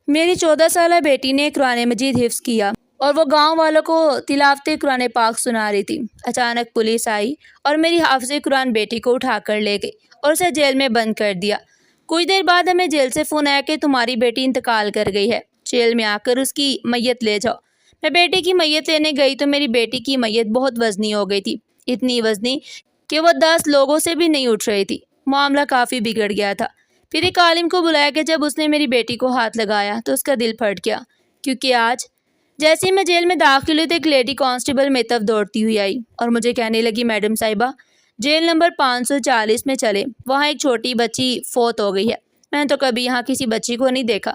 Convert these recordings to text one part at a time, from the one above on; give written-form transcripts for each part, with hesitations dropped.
میری 14 سالہ بیٹی نے قرآن مجید حفظ کیا اور وہ گاؤں والوں کو تلاوت قرآن پاک سنا رہی تھی۔ اچانک پولیس آئی اور میری حافظ قرآن بیٹی کو اٹھا کر لے گئی اور اسے جیل میں بند کر دیا۔ کچھ دیر بعد ہمیں جیل سے فون آیا کہ تمہاری بیٹی انتقال کر گئی ہے، جیل میں آ کر اس کی میت لے جاؤ۔ میں بیٹی کی میت لینے گئی تو میری بیٹی کی میت بہت وزنی ہو گئی تھی، اتنی وزنی کہ وہ 10 لوگوں سے بھی نہیں اٹھ رہی تھی۔ معاملہ کافی بگڑ گیا تھا۔ پھر ایک عالم کو بلایا کہ جب اس نے میری بیٹی کو ہاتھ لگایا تو اس کا دل پھٹ گیا، کیونکہ آج جیسے ہی میں جیل میں داخل ہوئی تو ایک لیڈی کانسٹیبل میری طرف دوڑتی ہوئی آئی اور مجھے کہنے لگی، میڈم صاحبہ جیل نمبر 540 میں چلے، وہاں ایک چھوٹی بچی فوت ہو گئی ہے۔ میں نے تو کبھی یہاں کسی بچی کو نہیں دیکھا۔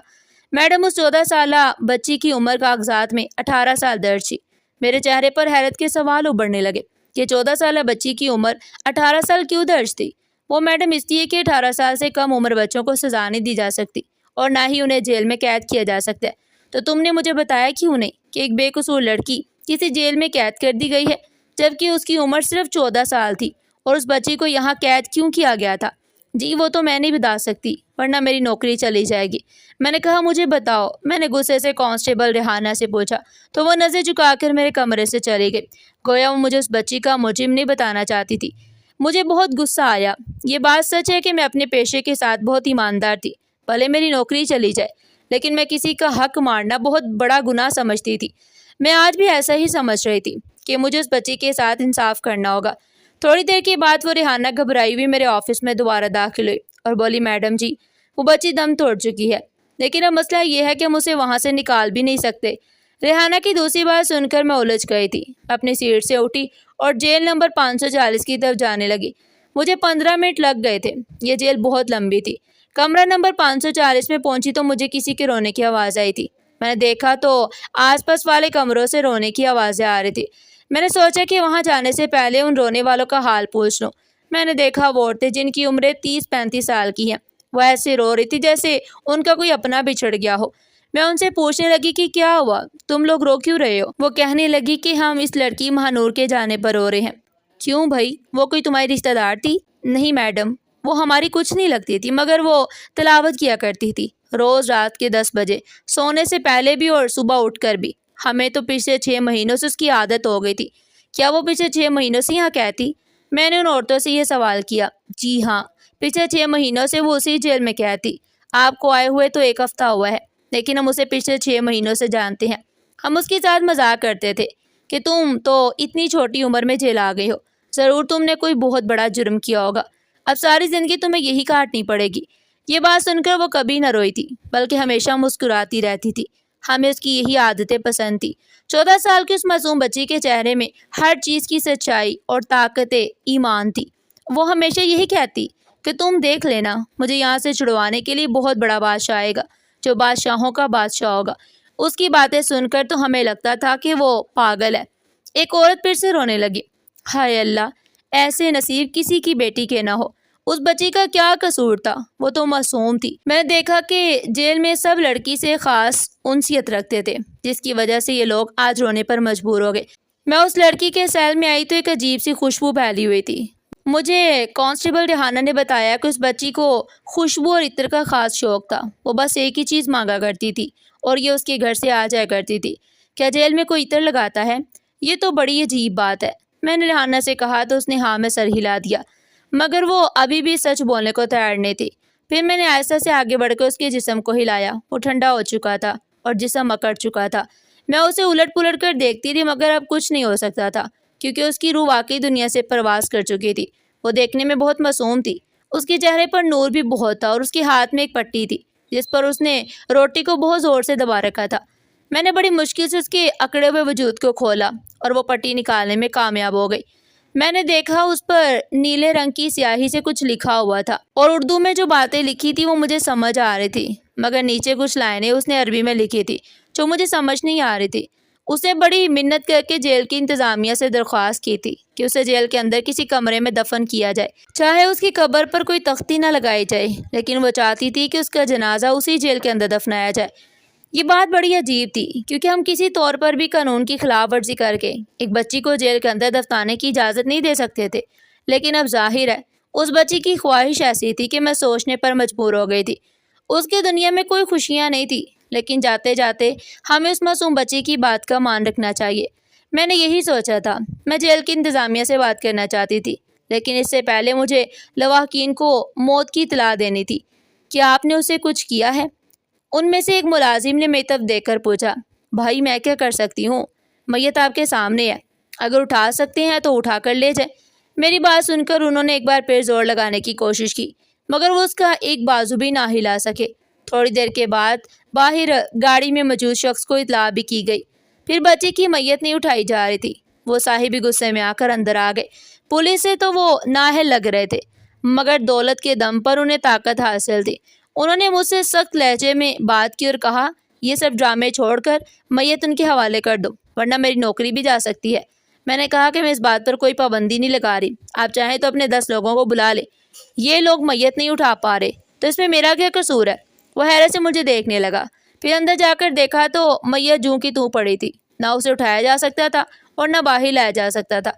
میڈم، اس 14 سالہ بچی کی عمر کاغذات میں 18 سال درج تھی۔ میرے چہرے پر حیرت کے سوال ابھرنے لگے کہ 14 سالہ بچی کی عمر 18 سال کیوں درج تھی؟ وہ میڈم اس لیے کہ 18 سال سے کم عمر بچوں کو سزا نہیں دی جا سکتی اور نہ ہی انہیں جیل میں قید کیا جا سکتا ہے۔ تو تم نے مجھے بتایا کیوں نہیں کہ ایک بے قصور لڑکی کسی جیل میں قید کر دی گئی ہے جبکہ اس کی عمر صرف 14 سال تھی، اور اس بچی کو یہاں قید کیوں کیا گیا تھا؟ جی وہ تو میں نہیں بتا سکتی، ورنہ میری نوکری چلی جائے گی۔ میں نے کہا مجھے بتاؤ۔ میں نے غصے سے کانسٹیبل ریحانہ سے پوچھا تو وہ نظر جھکا کر میرے کمرے سے چلی گئی، گویا وہ مجھے اس بچی کا مجرم نہیں بتانا چاہتی تھی۔ مجھے بہت غصہ آیا۔ یہ بات سچ ہے کہ میں اپنے پیشے کے ساتھ بہت ایماندار تھی، بھلے میری نوکری چلی جائے، لیکن میں کسی کا حق مارنا بہت بڑا گناہ سمجھتی تھی۔ میں آج بھی ایسا ہی سمجھ رہی تھی کہ مجھے اس بچی کے ساتھ انصاف کرنا ہوگا۔ تھوڑی دیر کے بعد وہ ریحانہ گھبرائی ہوئی میرے آفس میں دوبارہ داخل ہوئی اور بولی، میڈم جی وہ بچی دم توڑ چکی ہے، لیکن اب مسئلہ یہ ہے کہ ہم اسے وہاں سے نکال بھی نہیں سکتے۔ ریحانہ کی دوسری بات سن کر میں الجھ گئی تھی، اپنی سیٹ سے اٹھی اور جیل نمبر 540 کی طرف جانے لگی۔ مجھے 15 منٹ لگ گئے تھے، یہ جیل بہت لمبی تھی۔ کمرہ نمبر 540 میں پہنچی تو مجھے کسی کے رونے کی آواز آئی تھی۔ میں نے دیکھا تو آس پاس والے کمروں سے رونے کی آوازیں آ رہی تھی۔ میں نے سوچا کہ وہاں جانے سے پہلے ان رونے والوں کا حال پوچھ لوں۔ میں نے دیکھا وہ عورتیں جن کی عمریں 30-35 سال کی ہیں، وہ ایسے رو رہی تھی جیسے ان کا کوئی اپنا بچھڑ گیا ہو۔ میں ان سے پوچھنے لگی کہ کیا ہوا، تم لوگ رو کیوں رہے ہو؟ وہ کہنے لگی کہ ہم اس لڑکی مہانور کے جانے پر رو رہے ہیں۔ کیوں بھائی، وہ کوئی تمہاری رشتہ دار تھی؟ نہیں میڈم، وہ ہماری کچھ نہیں لگتی تھی، مگر وہ تلاوت کیا کرتی تھی روز رات کے 10 بجے، سونے سے پہلے بھی اور صبح اٹھ کر بھی۔ ہمیں تو پچھلے 6 مہینوں سے اس کی عادت ہو گئی تھی۔ کیا وہ پچھلے 6 مہینوں سے یہاں قید؟ میں نے ان عورتوں سے یہ سوال کیا۔ جی ہاں، پچھلے 6 مہینوں سے وہ اسی جیل میں قید تھی۔ آپ کو آئے ہوئے تو 1 ہفتہ ہوا ہے، لیکن ہم اسے پچھلے 6 مہینوں سے جانتے ہیں۔ ہم اس کے ساتھ مذاق کرتے تھے کہ تم تو اتنی چھوٹی عمر میں جیل آ گئی ہو، ضرور تم نے کوئی بہت بڑا جرم کیا ہوگا، اب ساری زندگی تمہیں یہی کاٹنی پڑے گی۔ یہ بات سن کر وہ کبھی نہ روئی تھی، بلکہ ہمیشہ مسکراتی رہتی تھی۔ ہمیں اس کی یہی عادتیں پسند تھی۔ 14 سال کی اس معصوم بچی کے چہرے میں ہر چیز کی سچائی اور طاقت ایمان تھی۔ وہ ہمیشہ یہی کہتی کہ تم دیکھ لینا، مجھے یہاں سے چھڑوانے کے لیے بہت بڑا بادشاہ آئے گا جو بادشاہوں کا بادشاہ ہوگا۔ اس کی باتیں سن کر تو ہمیں لگتا تھا کہ وہ پاگل ہے۔ ایک عورت پھر سے رونے لگی۔ ہائے اللہ، ایسے نصیب کسی کی بیٹی کے نہ ہو۔ اس بچی کا کیا قصور تھا؟ وہ تو معصوم تھی۔ میں نے دیکھا کہ جیل میں سب لڑکی سے خاص انسیت رکھتے تھے، جس کی وجہ سے یہ لوگ آج رونے پر مجبور ہو گئے۔ میں اس لڑکی کے سیل میں آئی تو ایک عجیب سی خوشبو پھیلی ہوئی تھی۔ مجھے کانسٹیبل ریحانہ نے بتایا کہ اس بچی کو خوشبو اور عطر کا خاص شوق تھا۔ وہ بس ایک ہی چیز مانگا کرتی تھی اور یہ اس کے گھر سے آ جایا کرتی تھی۔ کیا جیل میں کوئی عطر لگاتا ہے؟ یہ تو بڑی عجیب بات ہے۔ میں نے ریحانہ سے کہا تو اس نے ہاں میں سر ہلا دیا، مگر وہ ابھی بھی سچ بولنے کو تیار نہیں تھی۔ پھر میں نے آہستہ سے آگے بڑھ کر اس کے جسم کو ہلایا۔ وہ ٹھنڈا ہو چکا تھا اور جسم اکڑ چکا تھا۔ میں اسے الٹ پلٹ کر دیکھتی تھی، مگر اب کچھ نہیں ہو سکتا تھا، کیونکہ اس کی روح واقعی دنیا سے پرواز کر چکی تھی۔ وہ دیکھنے میں بہت معصوم تھی۔ اس کے چہرے پر نور بھی بہت تھا اور اس کے ہاتھ میں ایک پٹی تھی جس پر اس نے روٹی کو بہت زور سے دبا رکھا تھا۔ میں نے بڑی مشکل سے اس کے اکڑے ہوئے وجود کو کھولا اور وہ پٹی نکالنے میں کامیاب ہو گئی۔ میں نے دیکھا اس پر نیلے رنگ کی سیاہی سے کچھ لکھا ہوا تھا اور اردو میں جو باتیں لکھی تھی وہ مجھے سمجھ آ رہی تھی، مگر نیچے کچھ لائنیں اس نے عربی میں لکھی تھی جو مجھے سمجھ نہیں آ رہی تھی۔ اس نے بڑی منت کر کے جیل کی انتظامیہ سے درخواست کی تھی کہ اسے جیل کے اندر کسی کمرے میں دفن کیا جائے، چاہے اس کی قبر پر کوئی تختی نہ لگائی جائے، لیکن وہ چاہتی تھی کہ اس کا جنازہ اسی جیل کے اندر دفنایا جائے۔ یہ بات بڑی عجیب تھی، کیونکہ ہم کسی طور پر بھی قانون کی خلاف ورزی کر کے ایک بچی کو جیل کے اندر دفنانے کی اجازت نہیں دے سکتے تھے، لیکن اب ظاہر ہے اس بچی کی خواہش ایسی تھی کہ میں سوچنے پر مجبور ہو گئی تھی۔ اس کی دنیا میں کوئی خوشیاں نہیں تھی، لیکن جاتے جاتے ہمیں اس معصوم بچی کی بات کا مان رکھنا چاہیے۔ میں نے یہی سوچا تھا۔ میں جیل کی انتظامیہ سے بات کرنا چاہتی تھی، لیکن اس سے پہلے مجھے لواحقین کو موت کی اطلاع دینی تھی۔ کیا آپ نے اسے کچھ کیا ہے؟ ان میں سے ایک ملازم نے میری طرف دیکھ کر پوچھا۔ بھائی میں کیا کر سکتی ہوں؟ میت آپ کے سامنے ہے، اگر اٹھا سکتے ہیں تو اٹھا کر لے جائیں۔ میری بات سن کر انہوں نے ایک بار پھر زور لگانے کی کوشش کی، مگر وہ اس کا ایک بازو بھی نہ ہلا سکے۔ تھوڑی دیر کے بعد باہر گاڑی میں موجود شخص کو اطلاع بھی کی گئی۔ پھر بچے کی میت نہیں اٹھائی جا رہی تھی۔ وہ صاحب غصے میں آ کر اندر آ گئے۔ پولیس سے تو وہ نااہل لگ رہے تھے، مگر دولت کے دم پر انہیں طاقت حاصل تھی۔ انہوں نے مجھ سے سخت لہجے میں بات کی اور کہا، یہ سب ڈرامے چھوڑ کر میت ان کے حوالے کر دو، ورنہ میری نوکری بھی جا سکتی ہے۔ میں نے کہا کہ میں اس بات پر کوئی پابندی نہیں لگا رہی، آپ چاہیں تو اپنے 10 لوگوں کو بلا لیں، یہ لوگ میت نہیں اٹھا پا رہے تو اس میں میرا کیا قصور ہے؟ وہ حیرت سے مجھے دیکھنے لگا۔ پھر اندر جا کر دیکھا تو میت جوں کی توں پڑی تھی، نہ اسے اٹھایا جا سکتا تھا اور نہ باہر لایا جا سکتا تھا۔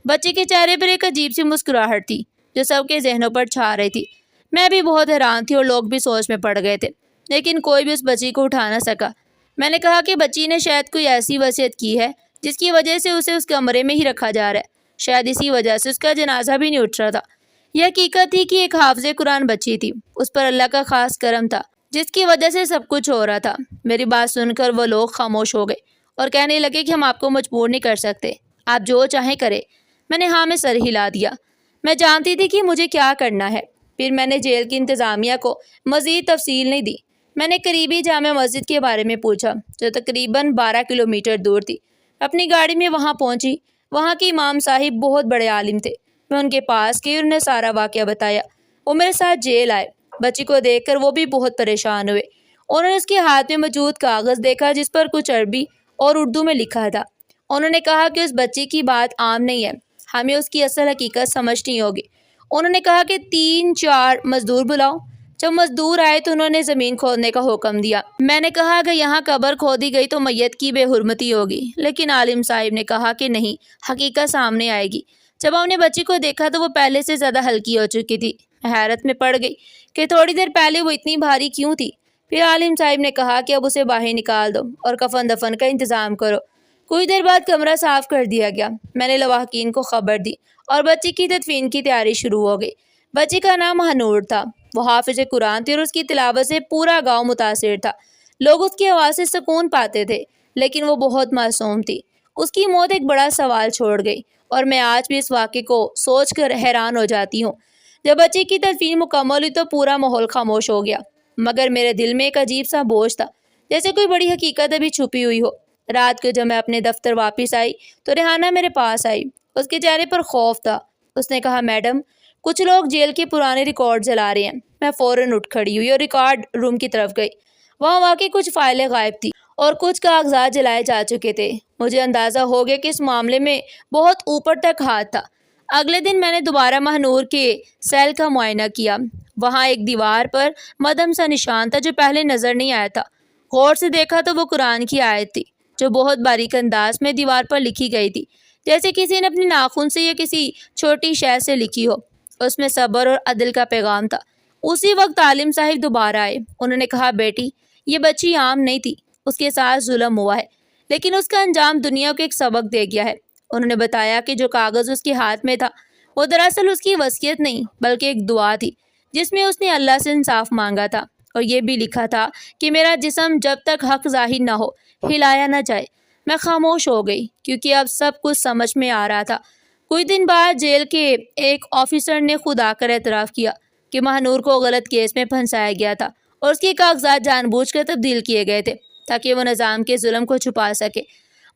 بچے کے چہرے پر ایک عجیب سی مسکراہٹ تھی جو سب کے ذہنوں پر چھا رہی تھی۔ میں بھی بہت حیران تھی اور لوگ بھی سوچ میں پڑ گئے تھے، لیکن کوئی بھی اس بچی کو اٹھا نہ سکا۔ میں نے کہا کہ بچی نے شاید کوئی ایسی وصیت کی ہے جس کی وجہ سے اسے اس کمرے میں ہی رکھا جا رہا ہے، شاید اسی وجہ سے اس کا جنازہ بھی نہیں اٹھ رہا تھا۔ یہ حقیقت تھی کہ ایک حافظ قرآن بچی تھی، اس پر اللہ کا خاص کرم تھا جس کی وجہ سے سب کچھ ہو رہا تھا۔ میری بات سن کر وہ لوگ خاموش ہو گئے اور کہنے لگے کہ ہم آپ کو مجبور نہیں کر سکتے، آپ جو چاہیں کریں۔ میں نے ہاں میں سر ہلا دیا۔ میں جانتی تھی کہ مجھے کیا کرنا ہے۔ پھر میں نے جیل کی انتظامیہ کو مزید تفصیل نہیں دی۔ میں نے قریبی جامع مسجد کے بارے میں پوچھا جو تقریباً 12 کلومیٹر دور تھی۔ اپنی گاڑی میں وہاں پہنچی۔ وہاں کے امام صاحب بہت بڑے عالم تھے۔ میں ان کے پاس گئی اور انہیں سارا واقعہ بتایا۔ وہ میرے ساتھ جیل آئے۔ بچی کو دیکھ کر وہ بھی بہت پریشان ہوئے۔ انہوں نے اس کے ہاتھ میں موجود کاغذ دیکھا جس پر کچھ عربی اور اردو میں لکھا تھا۔ انہوں نے کہا کہ اس بچی کی بات عام نہیں ہے، ہمیں اس کی اصل حقیقت سمجھنی ہوگی۔ انہوں نے کہا کہ 3-4 مزدور بلاؤ۔ جب مزدور آئے تو انہوں نے زمین کھودنے کا حکم دیا۔ میں نے کہا کہ یہاں قبر کھودی گئی تو میت کی بے حرمتی ہوگی، لیکن عالم صاحب نے کہا کہ نہیں، حقیقت سامنے آئے گی۔ جب ہم نے بچی کو دیکھا تو وہ پہلے سے زیادہ ہلکی ہو چکی تھی۔ حیرت میں پڑ گئی کہ تھوڑی دیر پہلے وہ اتنی بھاری کیوں تھی۔ پھر عالم صاحب نے کہا کہ اب اسے باہر نکال دو اور کفن دفن کا انتظام کرو۔ کچھ دیر بعد کمرہ صاف کر دیا گیا۔ میں نے لواحقین کو خبر دی اور بچی کی تدفین کی تیاری شروع ہو گئی۔ بچی کا نام ہنور تھا۔ وہ حافظ قرآن تھی اور اس کی تلاوت سے پورا گاؤں متاثر تھا۔ لوگ اس کی آواز سے سکون پاتے تھے، لیکن وہ بہت معصوم تھی۔ اس کی موت ایک بڑا سوال چھوڑ گئی اور میں آج بھی اس واقعے کو سوچ کر حیران ہو جاتی ہوں۔ جب بچی کی تدفین مکمل ہوئی تو پورا ماحول خاموش ہو گیا، مگر میرے دل میں ایک عجیب سا بوجھ تھا، جیسے کوئی بڑی حقیقت ابھی چھپی ہوئی ہو۔ رات کو جب میں اپنے دفتر واپس آئی تو ریحانہ میرے پاس آئی۔ اس کے چہرے پر خوف تھا۔ اس نے کہا، میڈم، کچھ لوگ جیل کے پرانے ریکارڈ جلا رہے ہیں۔ میں فوراً اٹھ کھڑی ہوئی اور ریکارڈ روم کی طرف گئی۔ وہاں واقعی کچھ فائلیں غائب تھی اور کچھ کاغذات جلائے جا چکے تھے۔ مجھے اندازہ ہو گیا کہ اس معاملے میں بہت اوپر تک ہاتھ تھا۔ اگلے دن میں نے دوبارہ مہنور کے سیل کا معائنہ کیا۔ وہاں ایک دیوار پر مدھم سا نشان تھا جو پہلے نظر نہیں آیا تھا۔ غور سے دیکھا تو وہ قرآن کی آیت تھی جو بہت باریک انداز میں دیوار پر لکھی گئی تھی، جیسے کسی نے اپنے ناخن سے یا کسی چھوٹی شے سے لکھی ہو۔ اس میں صبر اور عدل کا پیغام تھا۔ اسی وقت عالم صاحب دوبارہ آئے۔ انہوں نے کہا، بیٹی، یہ بچی عام نہیں تھی، اس کے ساتھ ظلم ہوا ہے، لیکن اس کا انجام دنیا کو ایک سبق دے گیا ہے۔ انہوں نے بتایا کہ جو کاغذ اس کے ہاتھ میں تھا وہ دراصل اس کی وصیت نہیں بلکہ ایک دعا تھی جس میں اس نے اللہ سے انصاف مانگا تھا، اور یہ بھی لکھا تھا کہ میرا جسم جب تک حق ظاہر نہ ہو ہلایا نہ جائے۔ میں خاموش ہو گئی کیونکہ اب سب کچھ سمجھ میں آ رہا تھا۔ کچھ دن بعد جیل کے ایک آفیسر نے خود آ کر اعتراف کیا کہ مہنور کو غلط کیس میں پھنسایا گیا تھا اور اس کے کاغذات جان بوجھ کر تبدیل کیے گئے تھے تاکہ وہ نظام کے ظلم کو چھپا سکے۔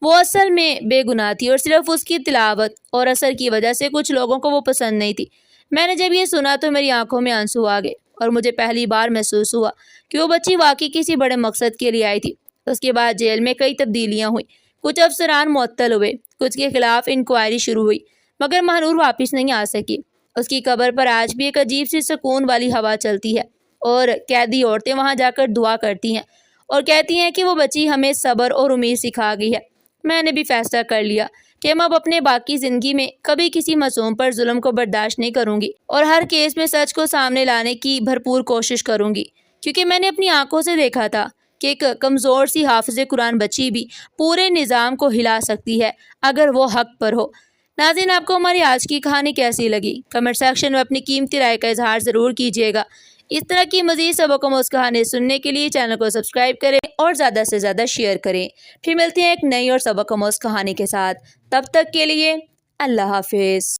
وہ اصل میں بے گناہ تھی اور صرف اس کی تلاوت اور اثر کی وجہ سے کچھ لوگوں کو وہ پسند نہیں تھی۔ میں نے جب یہ سنا تو میری آنکھوں میں آنسو آ گئے اور مجھے پہلی بار محسوس ہوا کہ وہ بچی واقعی کسی بڑے مقصد کے لیے آئی تھی۔ اس کے بعد جیل میں کئی تبدیلیاں ہوئیں۔ کچھ افسران معطل ہوئے، کچھ کے خلاف انکوائری شروع ہوئی، مگر مہنور واپس نہیں آ سکی۔ اس کی قبر پر آج بھی ایک عجیب سی سکون والی ہوا چلتی ہے اور قیدی عورتیں وہاں جا کر دعا کرتی ہیں اور کہتی ہیں کہ وہ بچی ہمیں صبر اور امید سکھا گئی ہے۔ میں نے بھی فیصلہ کر لیا کہ میں اب اپنے باقی زندگی میں کبھی کسی معصوم پر ظلم کو برداشت نہیں کروں گی اور ہر کیس میں سچ کو سامنے لانے کی بھرپور کوشش کروں گی، کیونکہ میں نے اپنی آنکھوں سے دیکھا تھا کہ ایک کمزور سی حافظ قرآن بچی بھی پورے نظام کو ہلا سکتی ہے اگر وہ حق پر ہو۔ ناظرین، آپ کو ہماری آج کی کہانی کیسی لگی؟ کمنٹ سیکشن میں اپنی قیمتی رائے کا اظہار ضرور کیجیے گا۔ اس طرح کی مزید سبق آموز کہانی سننے کے لیے چینل کو سبسکرائب کریں اور زیادہ سے زیادہ شیئر کریں۔ پھر ملتے ہیں ایک نئی اور سبق آموز کہانی کے ساتھ، تب تک کے لیے اللہ حافظ۔